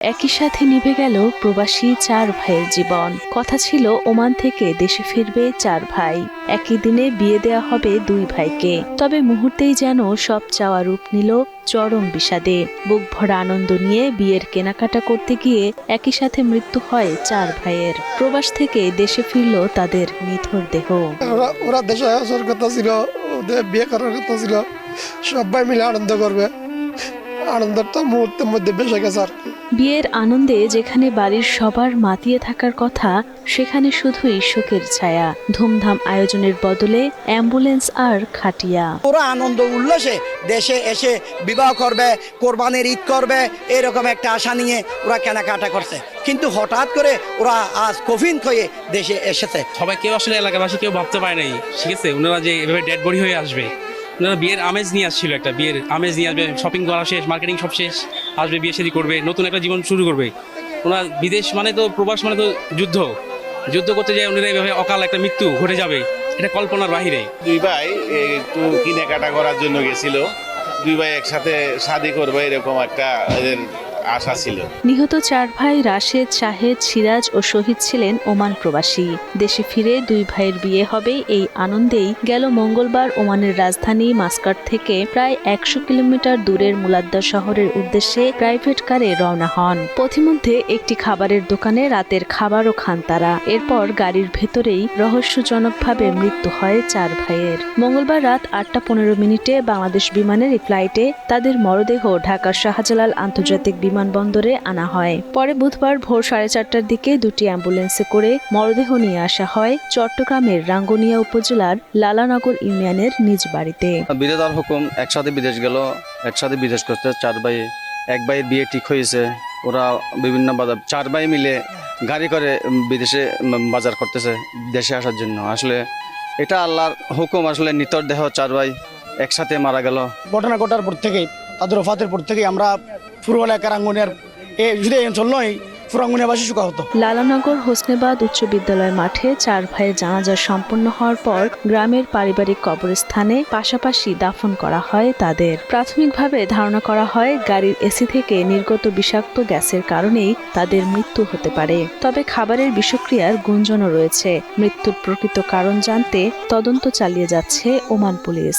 একই সাথে নিভে গেল প্রবাসী 4 ভাইয়ের জীবন। কথা ছিল ওমান থেকে দেশে ফিরবে 4 ভাই, একই দিনে বিয়ে দেয়া হবে 2 ভাইকে। তবে মুহূর্তেই যেন সব চাওয়া রূপ নিল চরম বিষাদে। বুক ভরা আনন্দ নিয়ে বিয়ের কেনাকাটা করতে গিয়ে একই সাথে মৃত্যু হয় 4 ভাইয়ের। প্রবাস থেকে দেশে ফিরল তাদের নিথর দেহ। ওরা দেশে আসার কথা ছিল, ওদের বিয়ে করার কথা ছিল, সবাই মিলে আনন্দ করবে। আনন্দটা মুহূর্তের মধ্যে বেসে গেছে আর কি। বিয়ের আনন্দে যেখানে বাড়ির সবার মাতিয়ে থাকার কথা, সেখানে শুধুই শোকের ছায়া। ধুমধাম আয়োজনের বদলে অ্যাম্বুলেন্স আর খাটিয়া। পুরো আনন্দ উল্লাসে দেশে এসে বিবাহ করবে, কোরবানির ঈদ করবে, এরকম একটা আশা নিয়ে ওরা কেনাকাটা করছে। কিন্তু হঠাৎ করে ওরা আজ কফিন হয়ে দেশে এসেছে। সবাই কেউ আসলে এলাকাবাসী কেউ ভাবতে পারে নাই, ঠিক আছে, ওনারা যে এভাবে ডেড বডি হয়ে আসবে। ওনারা বিয়ের আমেজ নিয়ে আসছিল, একটা বিয়ের আমেজ নিয়ে আসবে, শপিং করা শেষ, মার্কেটিং সব শেষ, আসবে বিয়ে শাদী করবে, নতুন একটা জীবন শুরু করবে। ওনারা বিদেশ মানে তো, প্রবাস মানে তো যুদ্ধ করতে যায়, ওনারা এইভাবে অকাল একটা মৃত্যু ঘটে যাবে, এটা কল্পনার বাহিরে। 2 ভাই একটু কেনাকাটা করার জন্য গেছিল, 2 ভাই একসাথে শাদী করবে এরকম একটা এদের আশা ছিল। নিহত 4 ভাই রাশেদ, শাহেদ, সিরাজ ও শহীদ ছিলেন ওমান প্রবাসী। দেশে ফিরে 2 ভাইয়ের বিয়ে হবে, এই আনন্দেই গেল মঙ্গলবার ওমানের রাজধানী মাস্কাট থেকে প্রায় 100 কিলোমিটার দূরের মুলাদ্দা শহরের উদ্দেশ্যে প্রাইভেট কারে রওনা হন। পথিমধ্যে একটি খাবারের দোকানে রাতের খাবারও খান তারা। এরপর গাড়ির ভেতরেই রহস্যজনকভাবে মৃত্যু হয় 4 ভাইয়ের। মঙ্গলবার রাত 8:15 বাংলাদেশ বিমানের এই ফ্লাইটে তাদের মরদেহ ঢাকার শাহজালাল আন্তর্জাতিক বিমানবন্দরে আনা হয়। পরে বুধবার ভোর 4:30টার দিকে 2টি অ্যাম্বুলেন্সে করে মরদেহ নিয়ে আসা হয় চট্টগ্রামের রাঙ্গুনিয়া উপজেলার লালানগর ইউনিয়নের নিজ বাড়িতে। বিয়ে দেওয়ার হুকুম, একসাথে বিদেশ গেল, একসাথে বিদেশ করতে 4 ভাই। 1 ভাইয়ের বিয়ে ঠিক হয়েছে, ওরা বিভিন্ন বাজার 4 ভাই মিলে গাড়ি করে বিদেশে বাজার করতেছে দেশে আসার জন্য। আসলে এটা আল্লাহর হুকুম, আসলে নিতর দেহ 4 ভাই একসাথে মারা গেল। ঘটনা ঘটার পর থেকেই, তাদের ওফাতের পর থেকেই আমরা পুরো এলাকার রাঙ্গুনিয়ার শুধু এই অঞ্চল নয়, ফুরাঙ্গুনিয়াবাসী শোকাহত। লালানগর হোসনেবাদ উচ্চ বিদ্যালয় মাঠে 4 ভাইয়ের জানাজা সম্পন্ন হওয়ার পর গ্রামের পারিবারিক কবরস্থানে পাশাপাশি দাফন করা হয় তাদের। প্রাথমিকভাবে ধারণা করা হয় গাড়ির এসি থেকে নির্গত বিষাক্ত গ্যাসের কারণেই তাদের মৃত্যু হতে পারে। তবে খাবারের বিষক্রিয়ার গুঞ্জনও রয়েছে। মৃত্যুর প্রকৃত কারণ জানতে তদন্ত চালিয়ে যাচ্ছে ওমান পুলিশ।